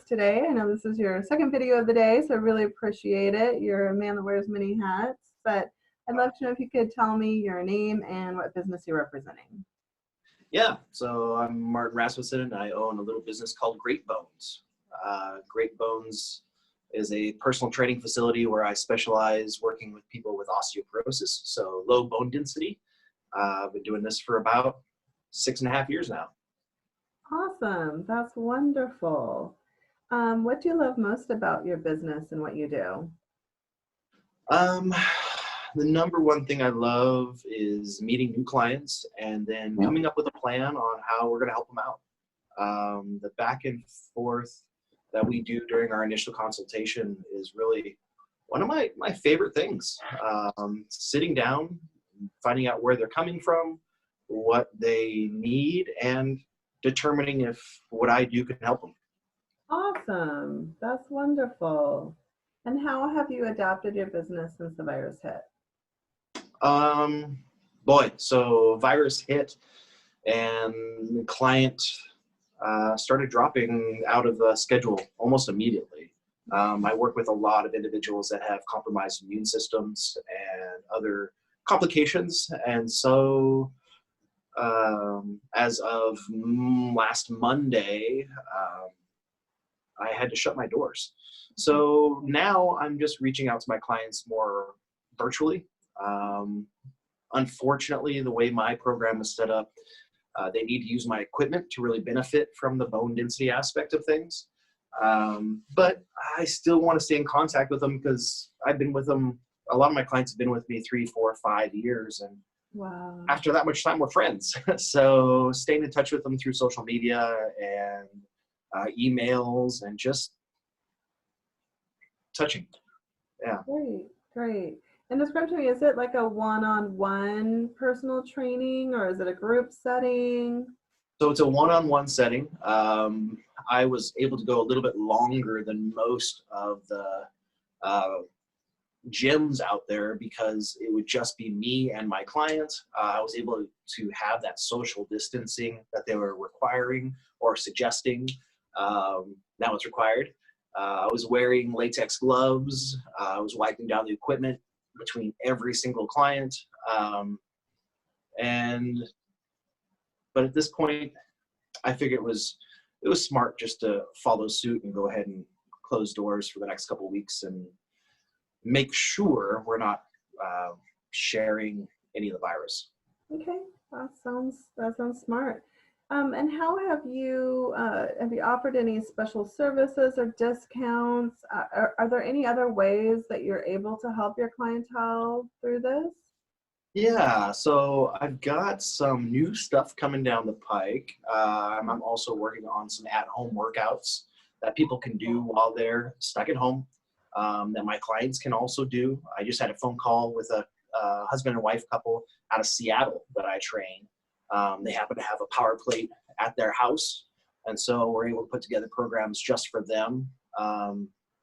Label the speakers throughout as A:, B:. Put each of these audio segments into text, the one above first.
A: today. I know this is your second video of the day, so I really appreciate it. You're a man that wears many hats, but I'd love to know if you could tell me your name and what business you're representing.
B: Yeah, so I'm Martin Rasmussen, and I own a little business called Great Bones. Great Bones is a personal training facility where I specialize working with people with osteoporosis, so low bone density. I've been doing this for about 6.5 years now.
A: Awesome. That's wonderful. What do you love most about your business and what you do?
B: The number one thing I love is meeting new clients and then coming up with a plan on how we're going to help them out. The back and forth that we do during our initial consultation is really one of my favorite things. Sitting down, finding out where they're coming from, what they need, and determining if what I do can help them.
A: Awesome. That's wonderful. And how have you adapted your business since the virus hit?
B: So virus hit and the client started dropping out of the schedule almost immediately. I work with a lot of individuals that have compromised immune systems and other complications. And so as of last Monday, I had to shut my doors. So now I'm just reaching out to my clients more virtually. Unfortunately, the way my program is set up, they need to use my equipment to really benefit from the bone density aspect of things. But I still want to stay in contact with them because I've been with them. A lot of my clients have been with me 3, 4, 5 years. And
A: wow.
B: After that much time, we're friends. So staying in touch with them through social media and emails and just touching. Yeah.
A: Great. And describe to me, is it like a one-on-one personal training or is it a group setting?
B: So it's a one-on-one setting. I was able to go a little bit longer than most of the gyms out there because it would just be me and my clients. I was able to have that social distancing that they were requiring or suggesting. Now it's required. I was wearing latex gloves. I was wiping down the equipment between every single client. But at this point, I figured it was smart just to follow suit and go ahead and close doors for the next couple of weeks and make sure we're not sharing any of the virus.
A: Okay, that sounds smart. And how have you offered any special services or discounts? Are there any other ways that you're able to help your clientele through this?
B: Yeah, so I've got some new stuff coming down the pike. I'm also working on some at-home workouts that people can do while they're stuck at home, that my clients can also do. I just had a phone call with a husband and wife couple out of Seattle that I train. They happen to have a power plate at their house, and so we're able to put together programs just for them.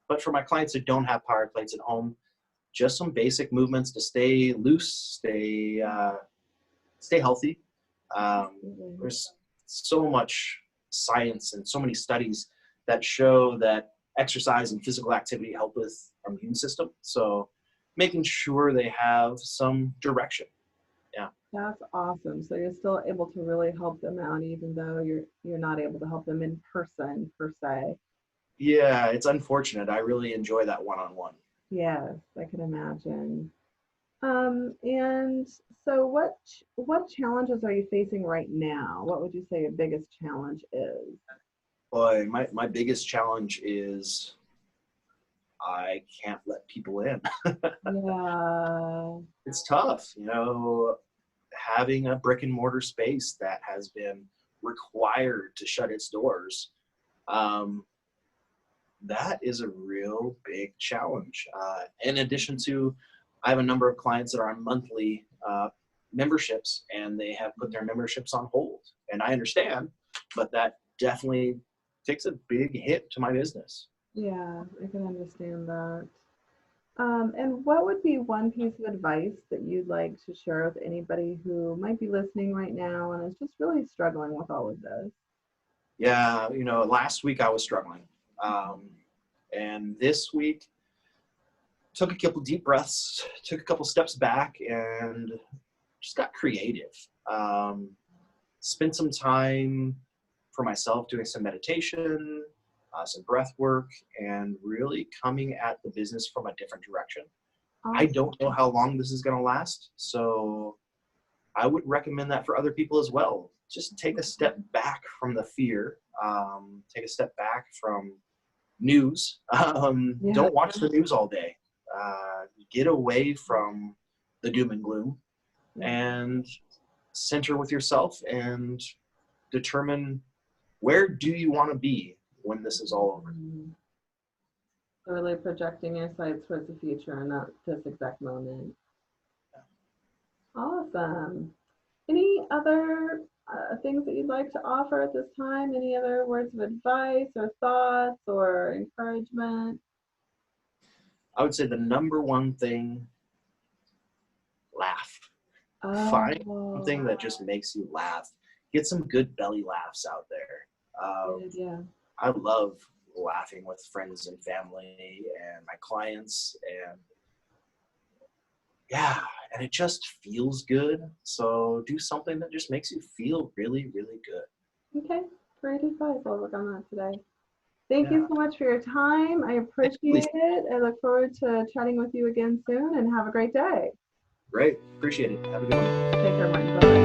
B: But for my clients that don't have power plates at home, just some basic movements to stay loose, stay healthy. There's so much science and so many studies that show that exercise and physical activity help with our immune system. So making sure they have some direction. Yeah.
A: That's awesome. So you're still able to really help them out even though you're not able to help them in person per se.
B: Yeah, it's unfortunate. I really enjoy that one-on-one.
A: Yes, I can imagine. And so what challenges are you facing right now? What would you say your biggest challenge is?
B: Boy, my biggest challenge is I can't let people in.
A: Yeah.
B: It's tough, having a brick and mortar space that has been required to shut its doors. That is a real big challenge. In addition to, I have a number of clients that are on monthly memberships and they have put their memberships on hold. And I understand, but that definitely takes a big hit to my business.
A: Yeah, I can understand that. And what would be one piece of advice that you'd like to share with anybody who might be listening right now and is just really struggling with all of this?
B: Yeah, last week I was struggling. And this week, took a couple deep breaths, took a couple steps back, and just got creative. Spent some time for myself doing some meditation, some breath work, and really coming at the business from a different direction. I don't know how long this is going to last, so I would recommend that for other people as well. Just take a step back from the fear, take a step back from news. Don't watch the news all day. Get away from the doom and gloom and center with yourself and determine where do you want to be when this is all over.
A: So really projecting your sights towards the future and not this exact moment. Awesome. Any other things that you'd like to offer at this time? Any other words of advice or thoughts or encouragement?
B: I would say the number one thing, laugh. Find something that just makes you laugh. Get some good belly laughs out there. I love laughing with friends and family and my clients, and and it just feels good. So do something that just makes you feel really, really good.
A: Okay, great advice. I'll work on that today. Thank you so much for your time. I appreciate it. I look forward to chatting with you again soon, and have a great day.
B: Great. Appreciate it. Have a good one.
A: Take care, Martin. Bye.